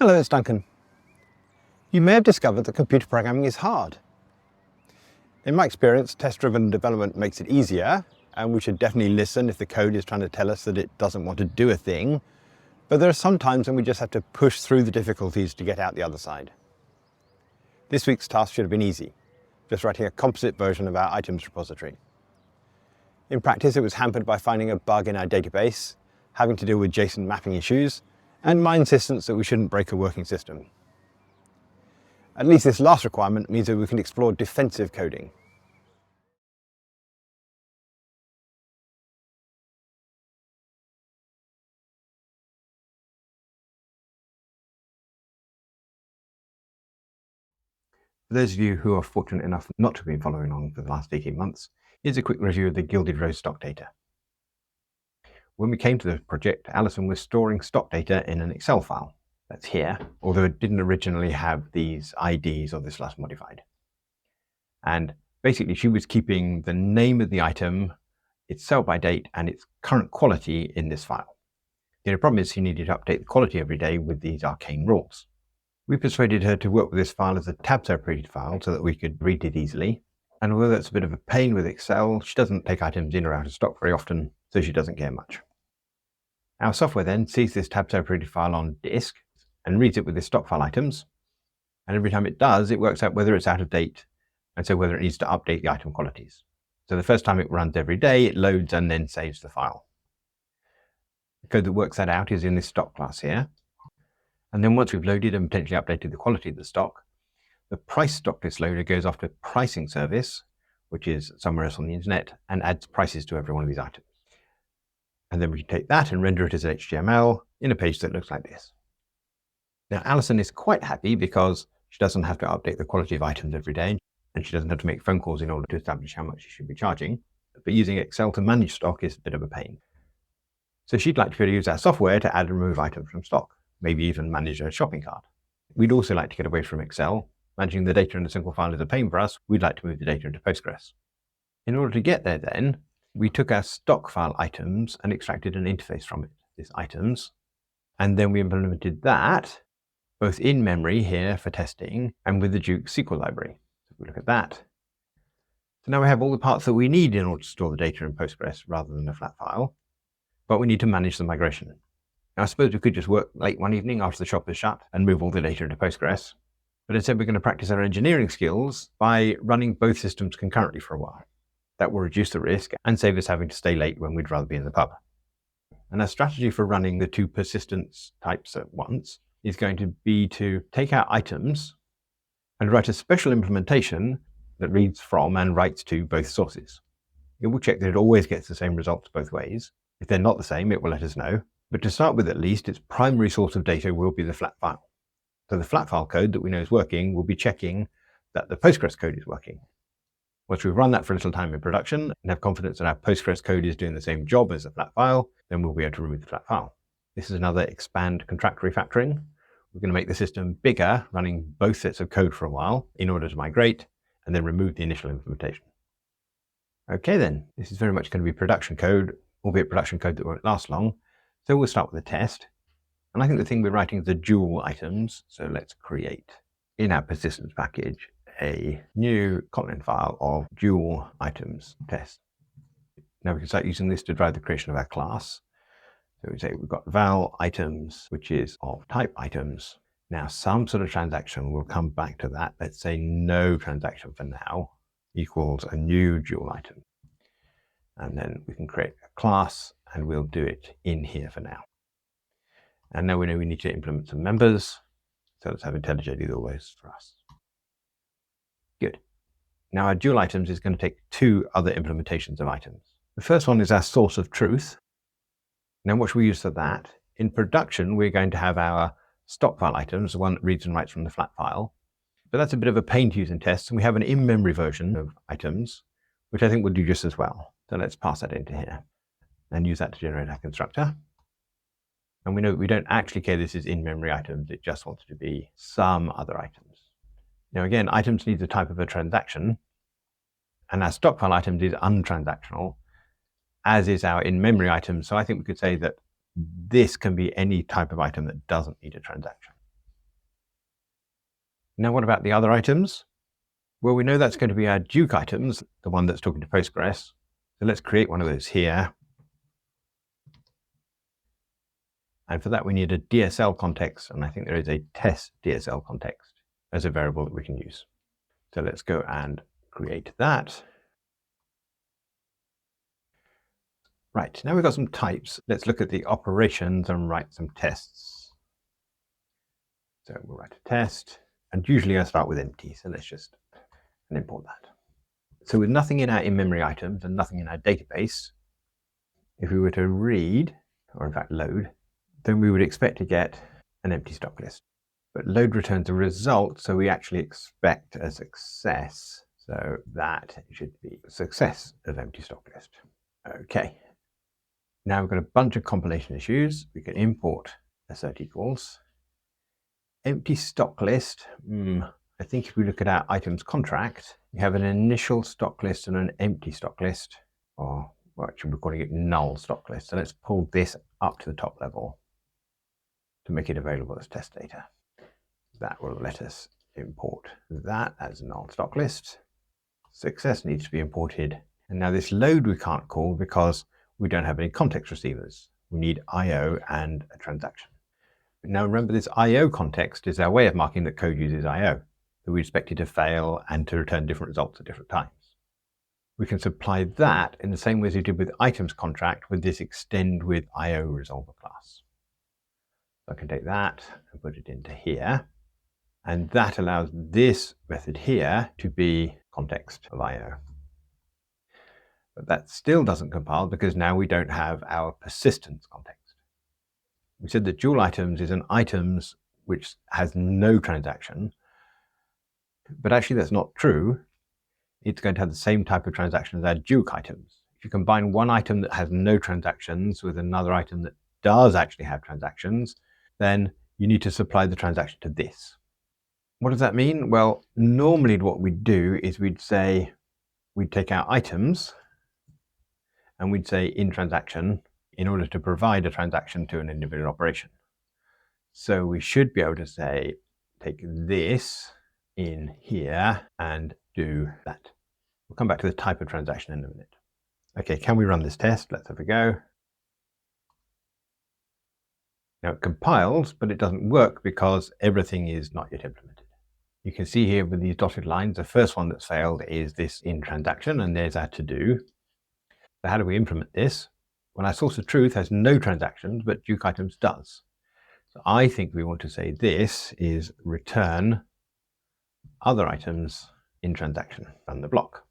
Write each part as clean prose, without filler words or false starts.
Hello, it's Duncan. You may have discovered that computer programming is hard. In my experience, test-driven development makes it easier, and we should definitely listen if the code is trying to tell us that it doesn't want to do a thing. But there are some times when we just have to push through the difficulties to get out the other side. This week's task should have been easy, just writing a composite version of our items repository. In practice, it was hampered by finding a bug in our database, having to deal with JSON mapping issues, and my insistence that we shouldn't break a working system. At least this last requirement means that we can explore defensive coding. For those of you who are fortunate enough not to have been following along for the last 18 months, here's a quick review of the Gilded Rose stock data. When we came to the project, Alison was storing stock data in an Excel file. That's here, although it didn't originally have these IDs or this last modified. And basically she was keeping the name of the item, its sell by date, and its current quality in this file. The only problem is she needed to update the quality every day with these arcane rules. We persuaded her to work with this file as a tab separated file so that we could read it easily. And although that's a bit of a pain with Excel, she doesn't take items in or out of stock very often, so she doesn't care much. Our software then sees this tab separated file on disk and reads it with the stock file items. And every time it does, it works out whether it's out of date and so whether it needs to update the item qualities. So the first time it runs every day, it loads and then saves the file. The code that works that out is in this stock class here. And then once we've loaded and potentially updated the quality of the stock, the price stock list loader goes off to a pricing service, which is somewhere else on the internet, and adds prices to every one of these items. And then we take that and render it as HTML in a page that looks like this. Now, Alison is quite happy because she doesn't have to update the quality of items every day, and she doesn't have to make phone calls in order to establish how much she should be charging. But using Excel to manage stock is a bit of a pain. So she'd like to be able to use our software to add and remove items from stock, maybe even manage a shopping cart. We'd also like to get away from Excel. Managing the data in a single file is a pain for us. We'd like to move the data into Postgres. In order to get there then, we took our stock file items and extracted an interface from it, this items, and then we implemented that both in memory here for testing and with the Duke SQL library. So if we look at that. So now we have all the parts that we need in order to store the data in Postgres rather than a flat file, but we need to manage the migration. Now I suppose we could just work late one evening after the shop is shut and move all the data into Postgres, but instead we're going to practice our engineering skills by running both systems concurrently for a while. That will reduce the risk and save us having to stay late when we'd rather be in the pub. And our strategy for running the two persistence types at once is going to be to take our items and write a special implementation that reads from and writes to both sources. It will check that it always gets the same results both ways. If they're not the same, it will let us know. But to start with, at least, its primary source of data will be the flat file. So the flat file code that we know is working will be checking that the Postgres code is working. Once we've run that for a little time in production and have confidence that our Postgres code is doing the same job as the flat file, then we'll be able to remove the flat file. This is another expand contract refactoring. We're going to make the system bigger, running both sets of code for a while in order to migrate and then remove the initial implementation. Okay then, this is very much going to be production code, albeit production code that won't last long. So we'll start with a test. And I think the thing we're writing is the dual items. So let's create in our persistence package a new Kotlin file of dual items test. Now we can start using this to drive the creation of our class. So we say we've got val items, which is of type items. Now some sort of transaction, we'll come back to that. Let's say no transaction for now equals a new dual item. And then we can create a class and we'll do it in here for now. And now we know we need to implement some members. So let's have IntelliJ do the always for us. Good. Now our dual items is going to take two other implementations of items. The first one is our source of truth. Now what should we use for that? In production, we're going to have our stock file items, the one that reads and writes from the flat file. But that's a bit of a pain to use in tests. And we have an in-memory version of items, which I think will do just as well. So let's pass that into here and use that to generate our constructor. And we know that we don't actually care this is in-memory items. It just wants to be some other items. Now again, items need the type of a transaction, and our stock file items is untransactional, as is our in-memory item. So I think we could say that this can be any type of item that doesn't need a transaction. Now what about the other items? Well, we know that's going to be our Duke items, the one that's talking to Postgres. So let's create one of those here. And for that, we need a DSL context. And I think there is a test DSL context as a variable that we can use. So let's go and create that. Right, now we've got some types. Let's look at the operations and write some tests. So we'll write a test. And usually I start with empty. So let's just import that. So with nothing in our in-memory items and nothing in our database, if we were to read, or in fact load, then we would expect to get an empty stock list. But load returns a result, so we actually expect a success. So that should be success of empty stock list. Okay. Now we've got a bunch of compilation issues. We can import assert equals. Empty stock list. I think if we look at our items contract, we have an initial stock list and an empty stock list, or well, actually we're calling it null stock list. So let's pull this up to the top level to make it available as test data. That will let us import that as null stock list. Success needs to be imported. And now this load we can't call because we don't have any context receivers. We need IO and a transaction. Now remember, this IO context is our way of marking that code uses IO. So we expect it to fail and to return different results at different times. We can supply that in the same way as we did with items contract with this extend with IO resolver class. So I can take that and put it into here. And that allows this method here to be context of IO. But that still doesn't compile because now we don't have our persistence context. We said that dual items is an items which has no transaction, but actually that's not true. It's going to have the same type of transaction as our Duke items. If you combine one item that has no transactions with another item that does actually have transactions, then you need to supply the transaction to this. What does that mean? Well, normally what we'd do is we'd take our items and we'd say in transaction in order to provide a transaction to an individual operation. So we should be able to say, take this in here and do that. We'll come back to the type of transaction in a minute. Okay, can we run this test? Let's have a go. Now it compiles, but it doesn't work because everything is not yet implemented. You can see here with these dotted lines, the first one that's failed is this in transaction, and there's our to-do. So how do we implement this? Well, our source of truth has no transactions, but Duke items does. So I think we want to say this is return other items in transaction, run the block.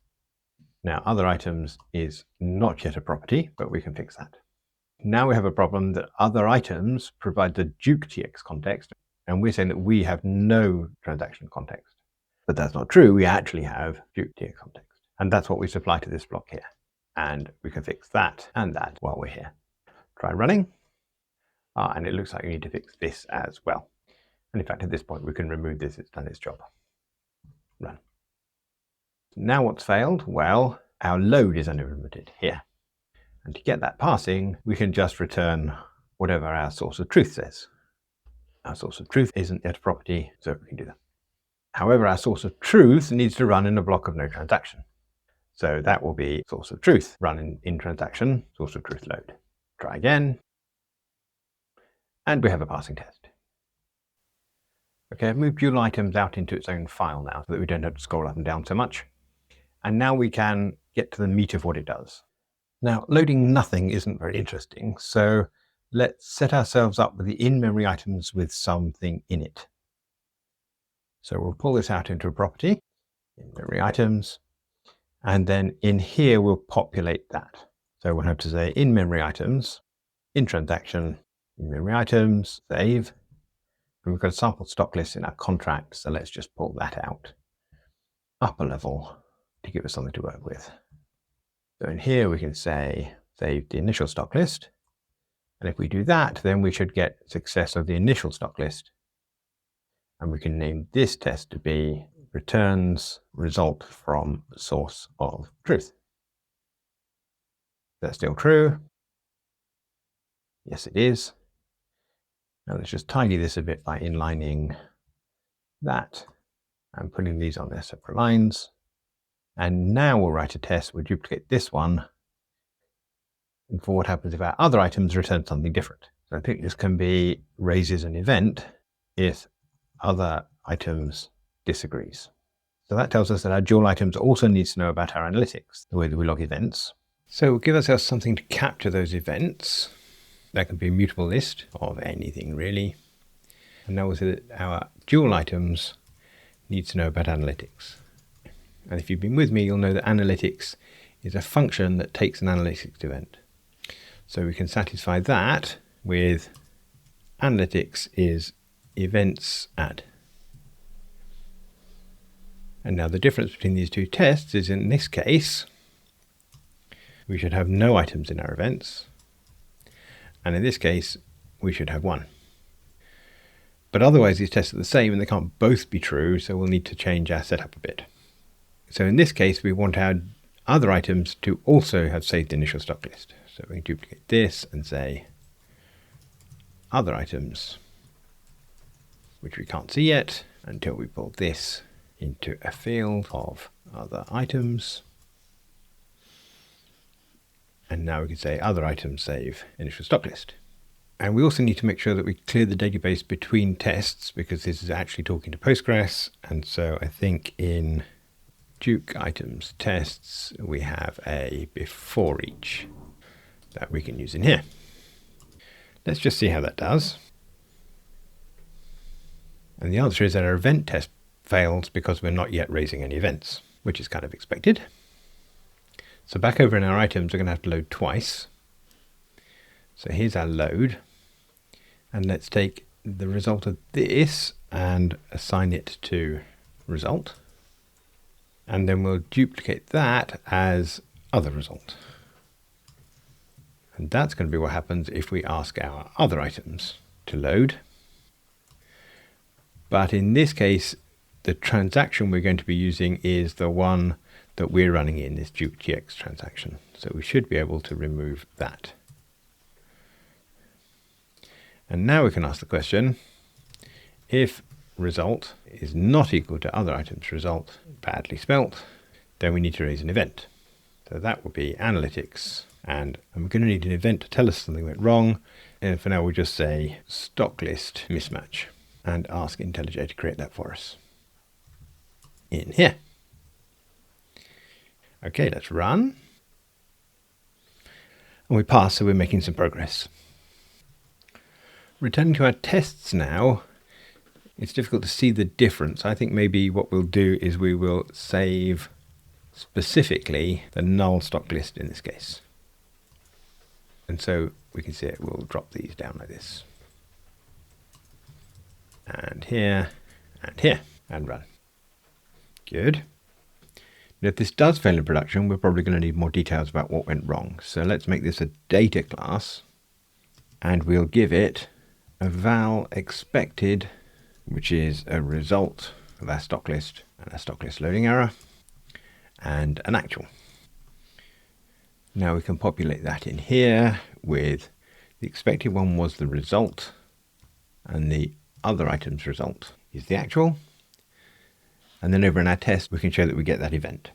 Now, other items is not yet a property, but we can fix that. Now we have a problem that other items provide the Duke TX context, and we're saying that we have no transaction context. But that's not true. We actually have Duke TX context. And that's what we supply to this block here. And we can fix that and that while we're here. Try running. And it looks like we need to fix this as well. And in fact, at this point, we can remove this. It's done its job. Run. Now what's failed? Well, our load is unimplemented here. And to get that passing, we can just return whatever our source of truth says. Our source of truth isn't yet a property, so we can do that. However, our source of truth needs to run in a block of no transaction. So that will be source of truth run in transaction, source of truth load. Try again. And we have a passing test. Okay, I've moved dual items out into its own file now so that we don't have to scroll up and down so much. And now we can get to the meat of what it does. Now, loading nothing isn't very interesting, so let's set ourselves up with the in-memory items with something in it. So we'll pull this out into a property, in-memory items, and then in here we'll populate that. So we'll have to say in-memory items, in transaction, in-memory items, save. And we've got a sample stock list in our contract, so let's just pull that out. Upper level to give us something to work with. So in here we can say save the initial stock list. And if we do that, then we should get success of the initial stock list. And we can name this test to be returns result from source of truth. That's still true. Yes, it is. Now let's just tidy this a bit by inlining that and putting these on their separate lines. And now we'll write a test. We'll duplicate this one. And for what happens if our other items return something different. So I think this can be raises an event if other items disagrees. So that tells us that our dual items also needs to know about our analytics, the way that we log events. So we'll give ourselves something to capture those events. That can be a mutable list of anything really. And now we'll say that our dual items needs to know about analytics. And if you've been with me, you'll know that analytics is a function that takes an analytics event. So we can satisfy that with analytics is events add. And now the difference between these two tests is in this case, we should have no items in our events. And in this case, we should have one. But otherwise these tests are the same and they can't both be true, so we'll need to change our setup a bit. So in this case, we want our other items to also have saved the initial stock list. So we can duplicate this and say other items, which we can't see yet until we pull this into a field of other items. And now we can say other items save initial stock list. And we also need to make sure that we clear the database between tests, because this is actually talking to Postgres. And so I think in Duke items tests, we have a before each that we can use in here. Let's just see how that does. And the answer is that our event test fails because we're not yet raising any events, which is kind of expected. So back over in our items, we're going to have to load twice. So here's our load. And let's take the result of this and assign it to result. And then we'll duplicate that as other result. And that's going to be what happens if we ask our other items to load. But in this case, the transaction we're going to be using is the one that we're running in, this Duke GX transaction. So we should be able to remove that. And now we can ask the question, if result is not equal to other items result, badly spelt, then we need to raise an event. So that will be analytics, and we're going to need an event to tell us something went wrong. And for now, we'll just say stock list mismatch and ask IntelliJ to create that for us in here. Okay, let's run. And we pass, so we're making some progress. Returning to our tests now, it's difficult to see the difference. I think maybe what we'll do is we will save specifically the null stock list in this case. And so we can see it will drop these down like this. And here, and run. Good. Now, if this does fail in production, we're probably going to need more details about what went wrong. So let's make this a data class, and we'll give it a val expected, which is a result of our stock list and a stock list loading error, and an actual. Now we can populate that in here with the expected one was the result, and the other item's result is the actual. And then over in our test, we can show that we get that event.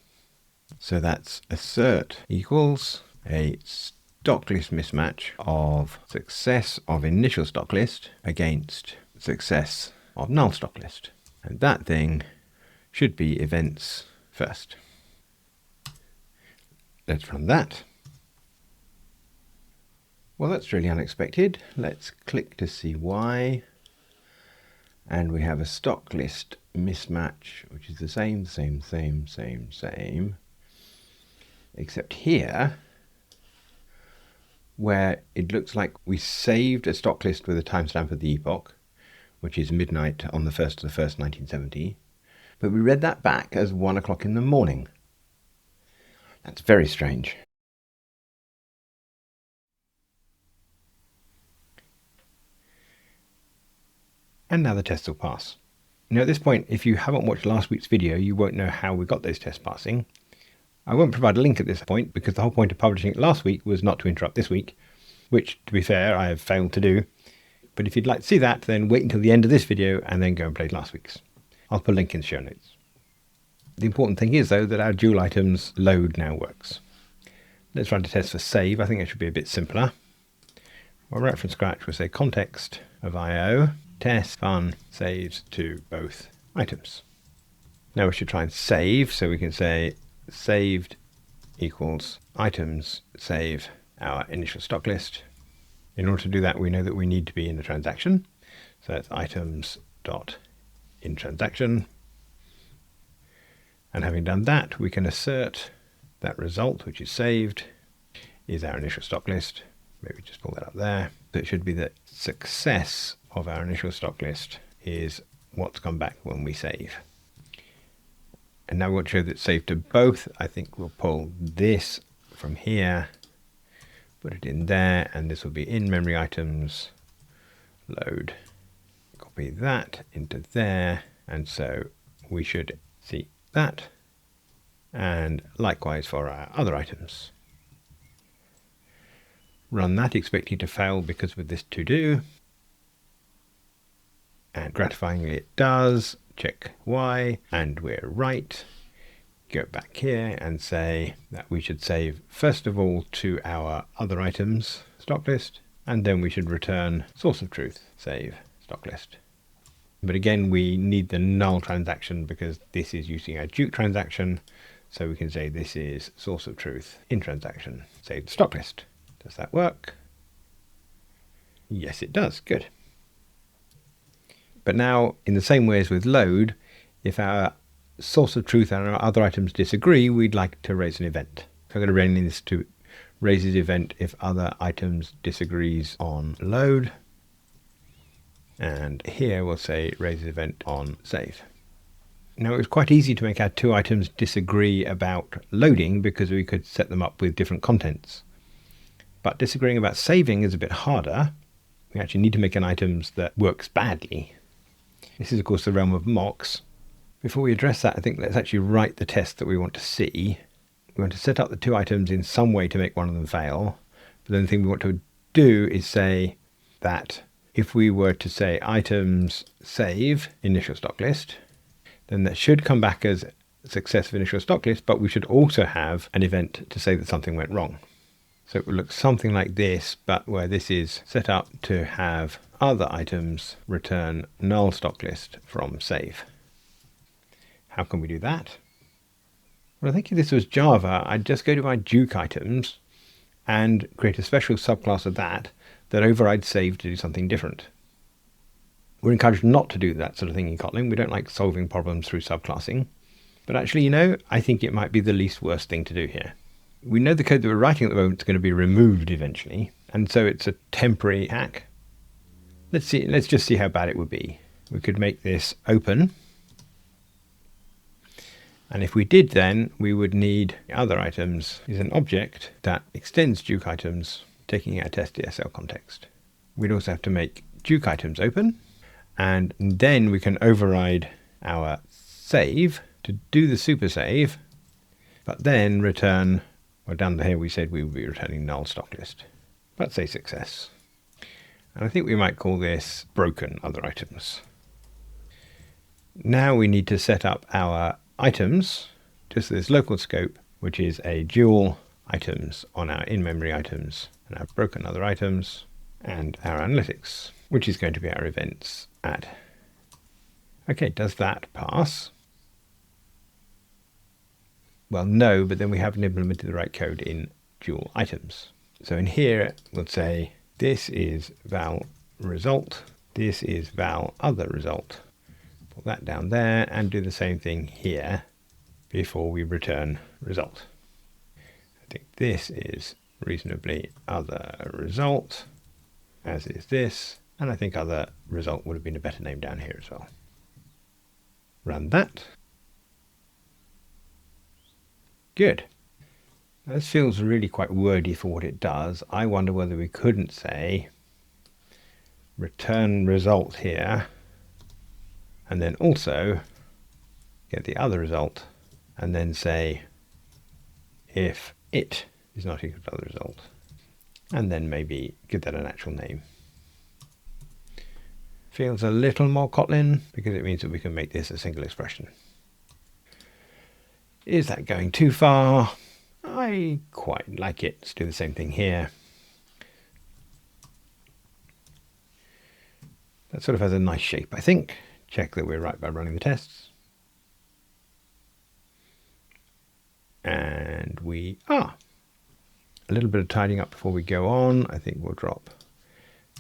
So that's assert equals a stock list mismatch of success of initial stock list against success of null stock list. And that thing should be events first. Let's run that. Well, that's really unexpected. Let's click to see why. And we have a stock list mismatch, which is the same, except here, where it looks like we saved a stock list with a timestamp of the epoch, which is midnight on the 1st of the 1st, 1970, but we read that back as 1 o'clock in the morning. That's very strange. And now the tests will pass. Now at this point, if you haven't watched last week's video, you won't know how we got those tests passing. I won't provide a link at this point because the whole point of publishing it last week was not to interrupt this week, which, to be fair, I have failed to do. But if you'd like to see that, then wait until the end of this video and then go and play last week's. I'll put a link in the show notes. The important thing is, though, that our dual items load now works. Let's run the test for save. I think it should be a bit simpler. Well, right from scratch, we'll say context of IO, test fun saves to both items. Now we should try and save, so we can say saved equals items save our initial stock list. In order to do that, we know that we need to be in the transaction. So that's items dot in transaction. And having done that, we can assert that result, which is saved, is our initial stock list. Maybe just pull that up there. So it should be that success of our initial stock list is what's come back when we save. And now we want to show that it's saved to both. I think we'll pull this from here, put it in there, and this will be in memory items, load, copy that into there. And so we should see that. And likewise for our other items. Run that, expecting to fail because with this to do. And gratifyingly it does. Check why, and we're right. Go back here and say that we should save first of all to our other items stock list, and then we should return source of truth, save stock list. But again, we need the null transaction because this is using our Duke transaction. So we can say this is source of truth in transaction, save the stock list. Does that work? Yes, it does. Good. But now, in the same way as with load, if our source of truth and our other items disagree, we'd like to raise an event. So I'm going to run this to raises event if other items disagrees on load. And here we'll say raises event on save. Now, it was quite easy to make our two items disagree about loading because we could set them up with different contents. But disagreeing about saving is a bit harder. We actually need to make an item that works badly. This is, of course, the realm of mocks. Before we address that, I think let's actually write the test that we want to see. We want to set up the two items in some way to make one of them fail. But then the thing we want to do is say that if we were to say items save initial stock list, then that should come back as success of initial stock list, but we should also have an event to say that something went wrong. So it would look something like this, but where this is set up to have other items return null stock list from save. How can we do that? Well, I think if this was Java, I'd just go to my Duke items and create a special subclass of that overrides save to do something different. We're encouraged not to do that sort of thing in Kotlin. We don't like solving problems through subclassing. But actually, I think it might be the least worst thing to do here. We know the code that we're writing at the moment is going to be removed eventually, and so it's a temporary hack. Let's just see how bad it would be. We could make this open. And if we did, then we would need other items is an object that extends Duke items, taking our test DSL context. We'd also have to make Duke items open, and then we can override our save to do the super save, but then return, well, down here we said we would be returning null stock list. Let's say success. And I think we might call this broken other items. Now we need to set up our items, just this local scope, which is a dual items on our in-memory items and our broken other items and our analytics, which is going to be our events add. Okay, does that pass? Well, no, but then we haven't implemented the right code in dual items. So in here, we'll say this is val result, this is val other result. Put that down there and do the same thing here before we return result. I think this is reasonably other result, as is this, and I think other result would have been a better name down here as well. Run that. Good. Now, this feels really quite wordy for what it does. I wonder whether we couldn't say return result here, and then also get the other result, and then say if it is not equal to other result, and then maybe give that an actual name. Feels a little more Kotlin because it means that we can make this a single expression. Is that going too far? I quite like it. Let's do the same thing here. That sort of has a nice shape, I think. Check that we're right by running the tests. And we are. A little bit of tidying up before we go on. I think we'll drop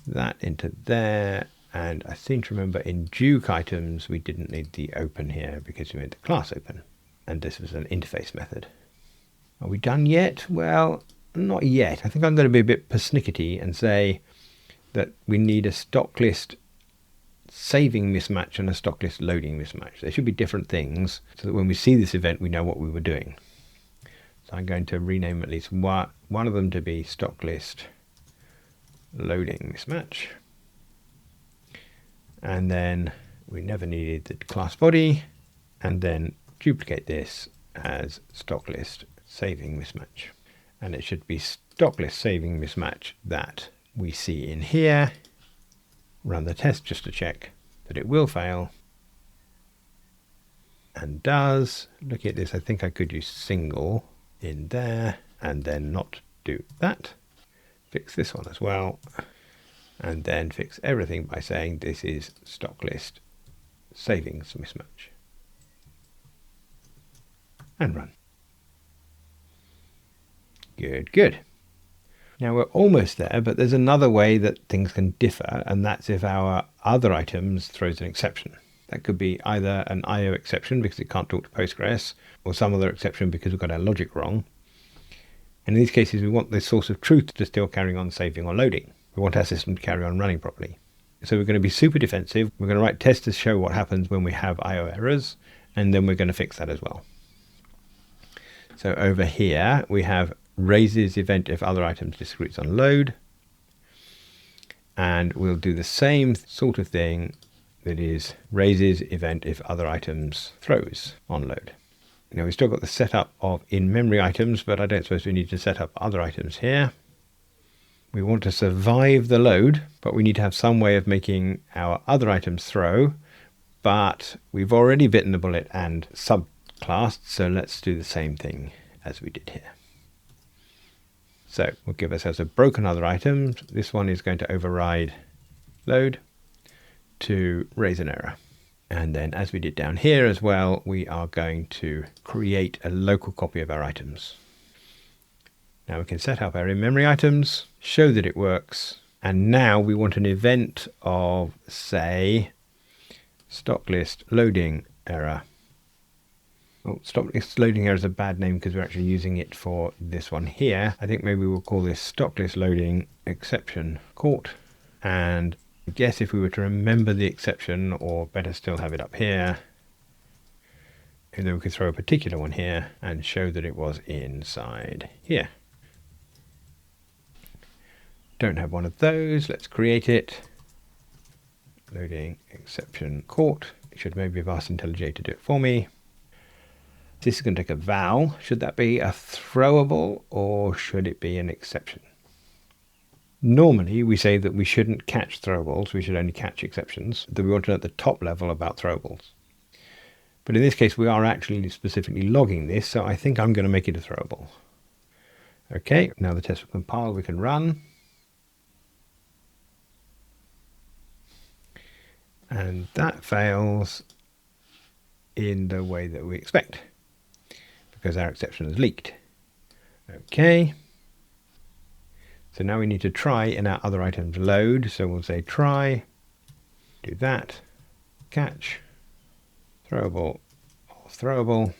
that into there. And I seem to remember in Duke items, we didn't need the open here because we made the class open. And this was an interface method. Are we done yet? Well, not yet. I think I'm going to be a bit persnickety and say that we need a stock list saving mismatch and a stock list loading mismatch. They should be different things so that when we see this event, we know what we were doing. So I'm going to rename at least one of them to be stock list loading mismatch. And then we never needed the class body, and then duplicate this as stock list saving mismatch. And it should be stock list saving mismatch that we see in here. Run the test just to check that it will fail. And does. Look at this. I think I could use single in there and then not do that. Fix this one as well. And then fix everything by saying this is stock list savings mismatch. And run. Good, good. Now we're almost there, but there's another way that things can differ, and that's if our other items throws an exception. That could be either an IO exception because it can't talk to Postgres, or some other exception because we've got our logic wrong. And in these cases, we want the source of truth to still carry on saving or loading. We want our system to carry on running properly. So we're going to be super defensive. We're going to write tests to show what happens when we have IO errors, and then we're going to fix that as well. So over here, we have raises event if other items disagrees on load. And we'll do the same sort of thing, that is raises event if other items throws on load. Now we've still got the setup of in-memory items, but I don't suppose we need to set up other items here. We want to survive the load, but we need to have some way of making our other items throw, but we've already bitten the bullet and subclassed, so let's do the same thing as we did here. So we'll give ourselves a broken other item. This one is going to override load to raise an error. And then as we did down here as well, we are going to create a local copy of our items. Now we can set up our in-memory items, show that it works. And now we want an event of, say, stock list loading error. Oh, stock list loading error is a bad name because we're actually using it for this one here. I think maybe we'll call this stock list loading exception caught. And I guess if we were to remember the exception, or better still have it up here, and then we could throw a particular one here and show that it was inside here. Don't have one of those. Let's create it. Loading exception caught. It should maybe have asked IntelliJ to do it for me. This is going to take a val. Should that be a throwable or should it be an exception? Normally we say that we shouldn't catch throwables, we should only catch exceptions, that we want to know at the top level about throwables. But in this case we are actually specifically logging this, so I think I'm going to make it a throwable. Okay, now the test will compile, we can run. And that fails in the way that we expect, because our exception is leaked. Okay. So now we need to try in our other items load. So we'll say try, do that, catch, throwable, or throwable.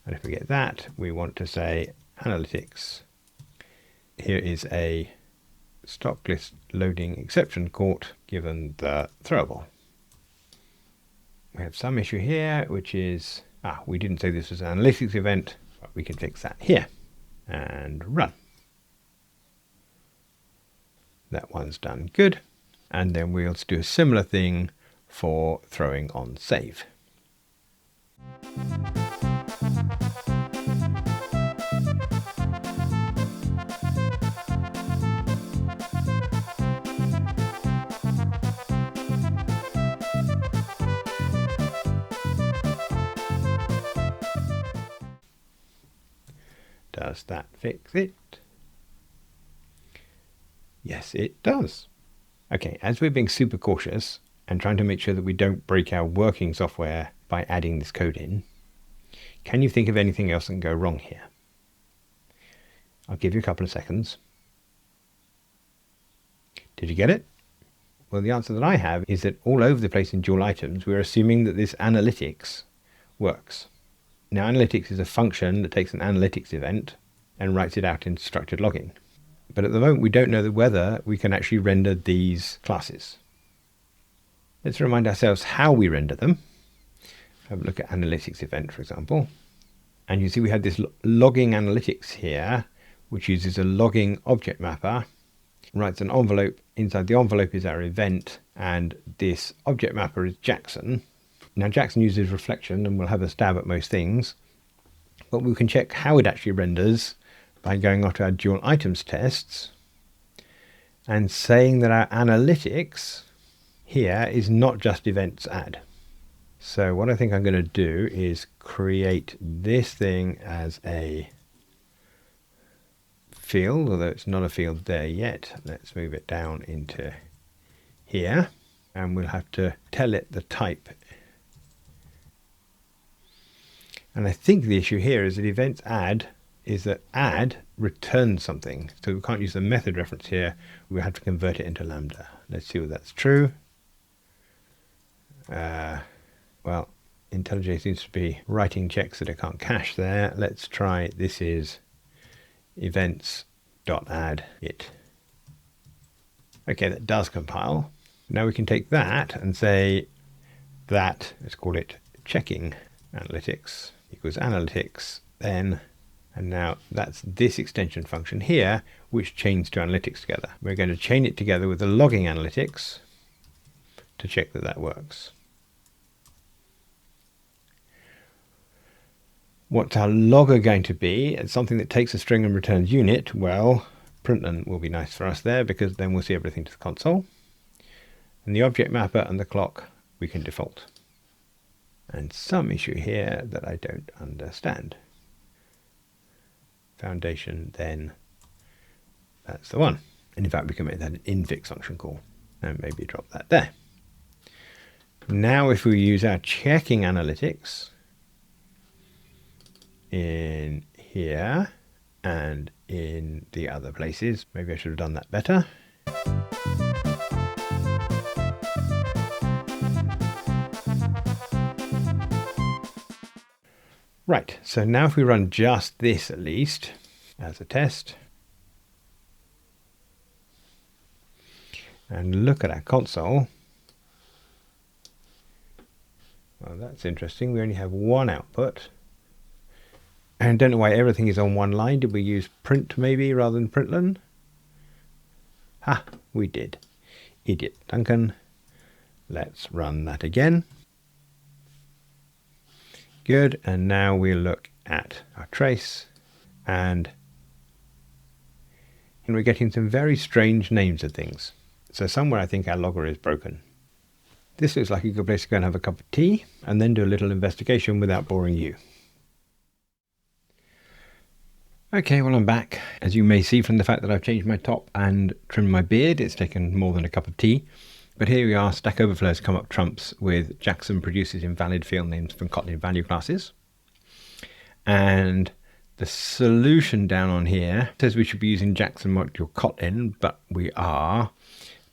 And if we get that, we want to say analytics. Here is a stock list loading exception caught given the throwable. We have some issue here, which is, we didn't say this was an analytics event, but we can fix that here and run. That one's done good. And then we'll do a similar thing for throwing on save. Does that fix it? Yes, it does. Okay, as we're being super cautious and trying to make sure that we don't break our working software by adding this code in, can you think of anything else that can go wrong here? I'll give you a couple of seconds. Did you get it? Well, the answer that I have is that all over the place in dual items, we're assuming that this analytics works. Now, analytics is a function that takes an analytics event and writes it out in structured logging. But at the moment, we don't know whether we can actually render these classes. Let's remind ourselves how we render them. Have a look at analytics event, for example. And you see we have this logging analytics here, which uses a logging object mapper, writes an envelope. Inside the envelope is our event, and this object mapper is JSON. Now, JSON uses reflection, and we'll have a stab at most things, but we can check how it actually renders by going onto our dual items tests and saying that our analytics here is not just events add. So what I think I'm going to do is create this thing as a field, although it's not a field there yet. Let's move it down into here, and we'll have to tell it the type. And I think the issue here is that events add is that add returns something. So we can't use the method reference here. We have to convert it into lambda. Let's see whether that's true. Well, IntelliJ seems to be writing checks that I can't cache there. Let's try, this is events.add it. Okay, that does compile. Now we can take that and say that, let's call it checking analytics equals analytics then, and now that's this extension function here, which chains to analytics together. We're going to chain it together with the logging analytics to check that that works. What's our logger going to be? It's something that takes a string and returns unit. Well, println will be nice for us there, because then we'll see everything to the console. And the object mapper and the clock we can default. And some issue here that I don't understand. Foundation, then that's the one. And in fact, we can make that an infix function call and maybe drop that there. Now, if we use our checking analytics in here and in the other places, maybe I should have done that better. Right, so now if we run just this at least as a test and look at our console, well, that's interesting. We only have one output. And I don't know why everything is on one line. Did we use print maybe rather than println? Ha, we did. Idiot Duncan. Let's run that again. Good, and now we'll look at our trace, and we're getting some very strange names of things. So somewhere I think our logger is broken. This looks like a good place to go and have a cup of tea and then do a little investigation without boring you. Okay, well, I'm back. As you may see from the fact that I've changed my top and trimmed my beard, it's taken more than a cup of tea. But here we are, Stack Overflow's come up trumps with JSON produces invalid field names from Kotlin value classes. And the solution down on here says we should be using JSON module Kotlin, but we are.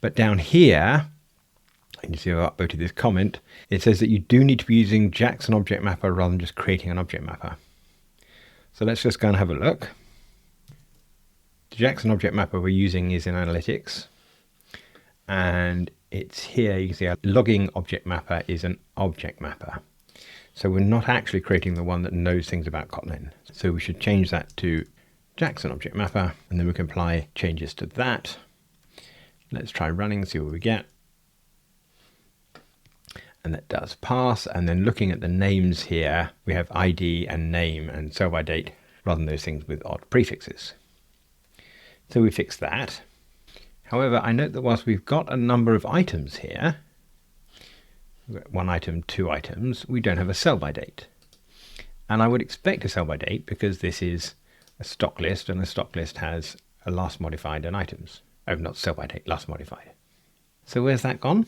But down here, and you see I've upvoted this comment, it says that you do need to be using JSON object mapper rather than just creating an object mapper. So let's just go and have a look. The JSON object mapper we're using is in analytics. And it's here, you can see our logging object mapper is an object mapper. So we're not actually creating the one that knows things about Kotlin. So we should change that to JSON object mapper, and then we can apply changes to that. Let's try running, see what we get. And that does pass. And then looking at the names here, we have ID and name and sell by date rather than those things with odd prefixes. So we fixed that. However, I note that whilst we've got a number of items here, we've got 1 item, 2 items, we don't have a sell by date. And I would expect a sell by date because this is a stock list, and a stock list has a last modified and items. Oh, not sell by date, last modified. So where's that gone?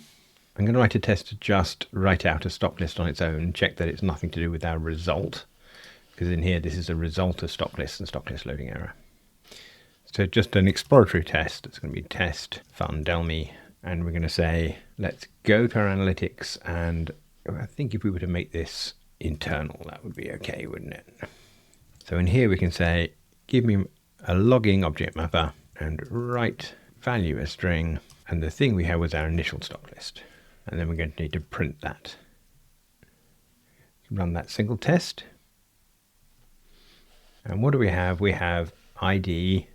I'm going to write a test to just write out a stock list on its own, check that it's nothing to do with our result, because in here this is a result of stock lists and stock list loading error. So just an exploratory test. It's going to be test fun delme, and we're going to say let's go to our analytics, and I think if we were to make this internal, that would be okay, wouldn't it? So in here we can say give me a logging object mapper and write value as string, and the thing we had was our initial stock list, and then we're going to need to print that. Run that single test, and what do we have? We have ID,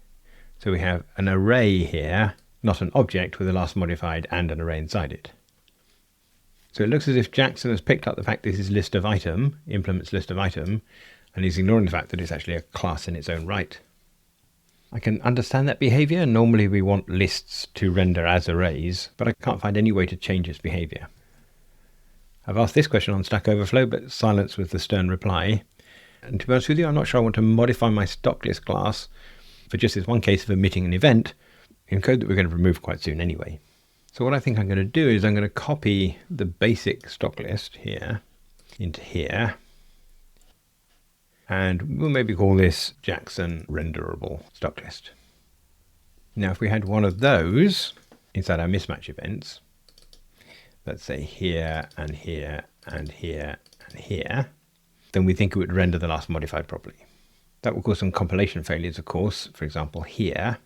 so we have an array here, not an object with a last modified and an array inside it. So it looks as if Jackson has picked up the fact this is list of item, implements list of item, and he's ignoring the fact that it's actually a class in its own right. I can understand that behavior. Normally we want lists to render as arrays, but I can't find any way to change its behavior. I've asked this question on Stack Overflow, but silence was the stern reply. And to be honest with you, I'm not sure I want to modify my stock list class for just this one case of omitting an event in code that we're going to remove quite soon anyway. So what I think I'm going to do is I'm going to copy the basic stock list here into here, and we'll maybe call this Jackson renderable stock list. Now if we had one of those inside our mismatch events, let's say here and here and here and here, then we think it would render the last modified properly. That will cause some compilation failures, of course, for example here.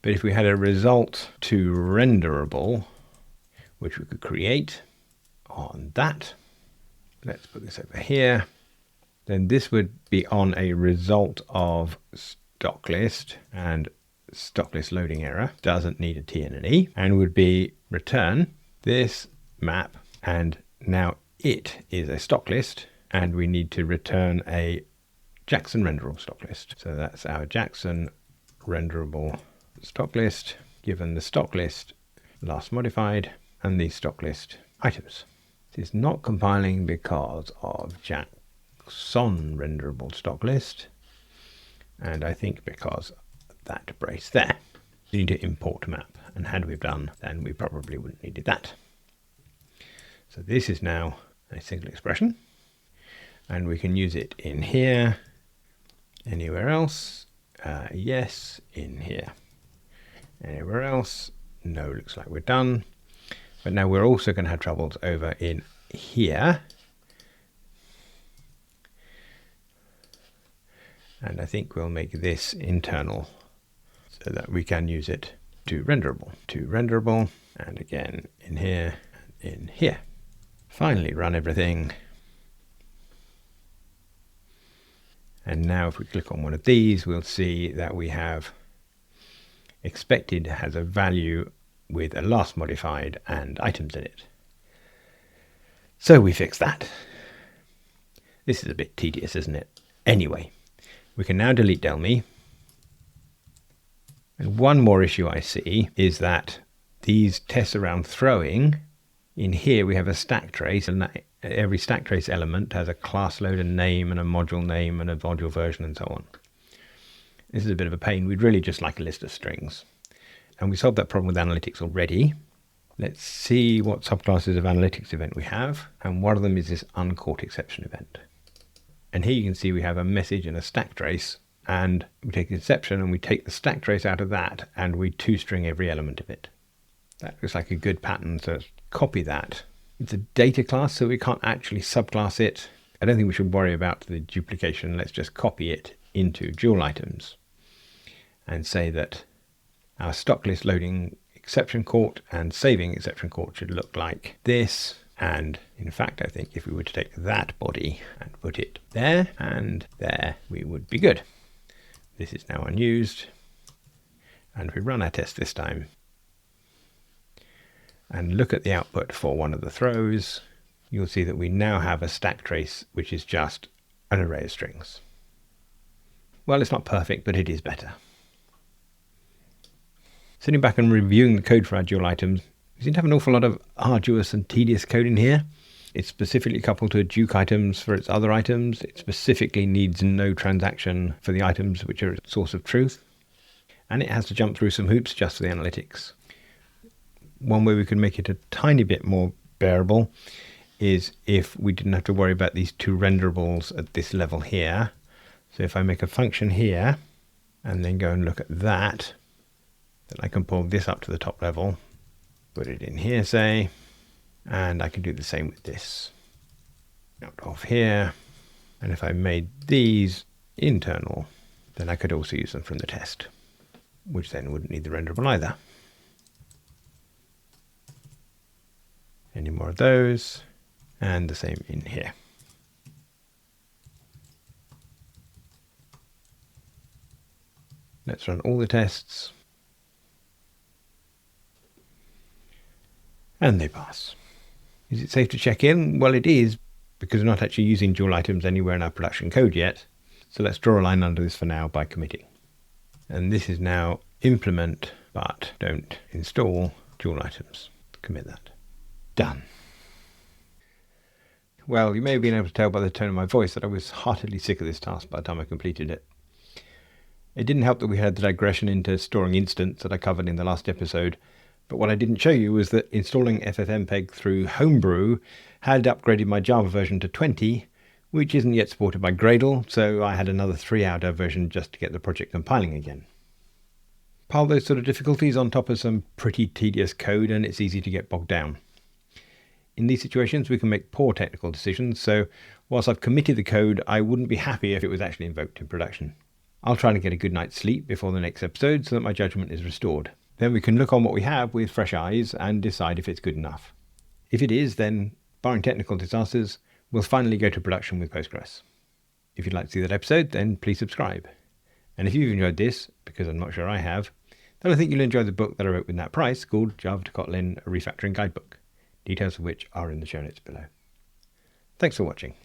But if we had a result to renderable, which we could create on that, let's put this over here, then this would be on a result of stock list, and stock list loading error doesn't need a T and an E, and would be return this map, and now it is a stock list, and we need to return a Jackson renderable stock list. So that's our Jackson renderable stock list, given the stock list last modified and the stock list items. This is not compiling because of Jackson renderable stock list, and I think because of that brace there. We need to import map, and had we done, then we probably wouldn't needed that. So this is now a single expression, and we can use it in here, anywhere else, yes, in here. Anywhere else, no, looks like we're done. But now we're also going to have troubles over in here. And I think we'll make this internal so that we can use it to renderable, and again in here and in here. Finally run everything. And now if we click on one of these, we'll see that we have expected has a value with a last modified and items in it. So we fix that. This is a bit tedious, isn't it? Anyway, we can now delete delme. And one more issue I see is that these tests around throwing, in here we have a stack trace, and that every stack trace element has a class loader name and a module name and a module version and so on. This is a bit of a pain. We'd really just like a list of strings. And we solved that problem with analytics already. Let's see what subclasses of analytics event we have. And one of them is this uncaught exception event. And here you can see we have a message and a stack trace. And we take the exception and we take the stack trace out of that, and we toString every element of it. That looks like a good pattern, so let's copy that. It's a data class, so we can't actually subclass it. I don't think we should worry about the duplication. Let's just copy it into dual items and say that our stock list loading exception caught and saving exception caught should look like this. And in fact, I think if we were to take that body and put it there and there, we would be good. This is now unused. And if we run our test this time and look at the output for one of the throws, you'll see that we now have a stack trace, which is just an array of strings. Well, it's not perfect, but it is better. Sitting back and reviewing the code for our dual items, we seem to have an awful lot of arduous and tedious code in here. It's specifically coupled to Duke items for its other items. It specifically needs no transaction for the items which are its source of truth. And it has to jump through some hoops just for the analytics. One way we could make it a tiny bit more bearable is if we didn't have to worry about these two renderables at this level here. So if I make a function here and then go and look at that, then I can pull this up to the top level, put it in here, say, and I can do the same with this. Out of here. And if I made these internal, then I could also use them from the test, which then wouldn't need the renderable either. Any more of those, and the same in here. Let's run all the tests. And they pass. Is it safe to check in? Well, it is, because we're not actually using dual items anywhere in our production code yet. So let's draw a line under this for now by committing. And this is now implement, but don't install dual items. Commit that. Done. Well, you may have been able to tell by the tone of my voice that I was heartily sick of this task by the time I completed it. It didn't help that we had the digression into storing instance that I covered in the last episode, but what I didn't show you was that installing FFmpeg through Homebrew had upgraded my Java version to 20, which isn't yet supported by Gradle, so I had another 3-hour version just to get the project compiling again. Pile those sort of difficulties on top of some pretty tedious code and it's easy to get bogged down. In these situations, we can make poor technical decisions, so whilst I've committed the code, I wouldn't be happy if it was actually invoked in production. I'll try to get a good night's sleep before the next episode so that my judgment is restored. Then we can look on what we have with fresh eyes and decide if it's good enough. If it is, then, barring technical disasters, we'll finally go to production with Postgres. If you'd like to see that episode, then please subscribe. And if you've enjoyed this, because I'm not sure I have, then I think you'll enjoy the book that I wrote with Nat Price called Java to Kotlin, a Refactoring Guidebook, details of which are in the show notes below. Thanks for watching.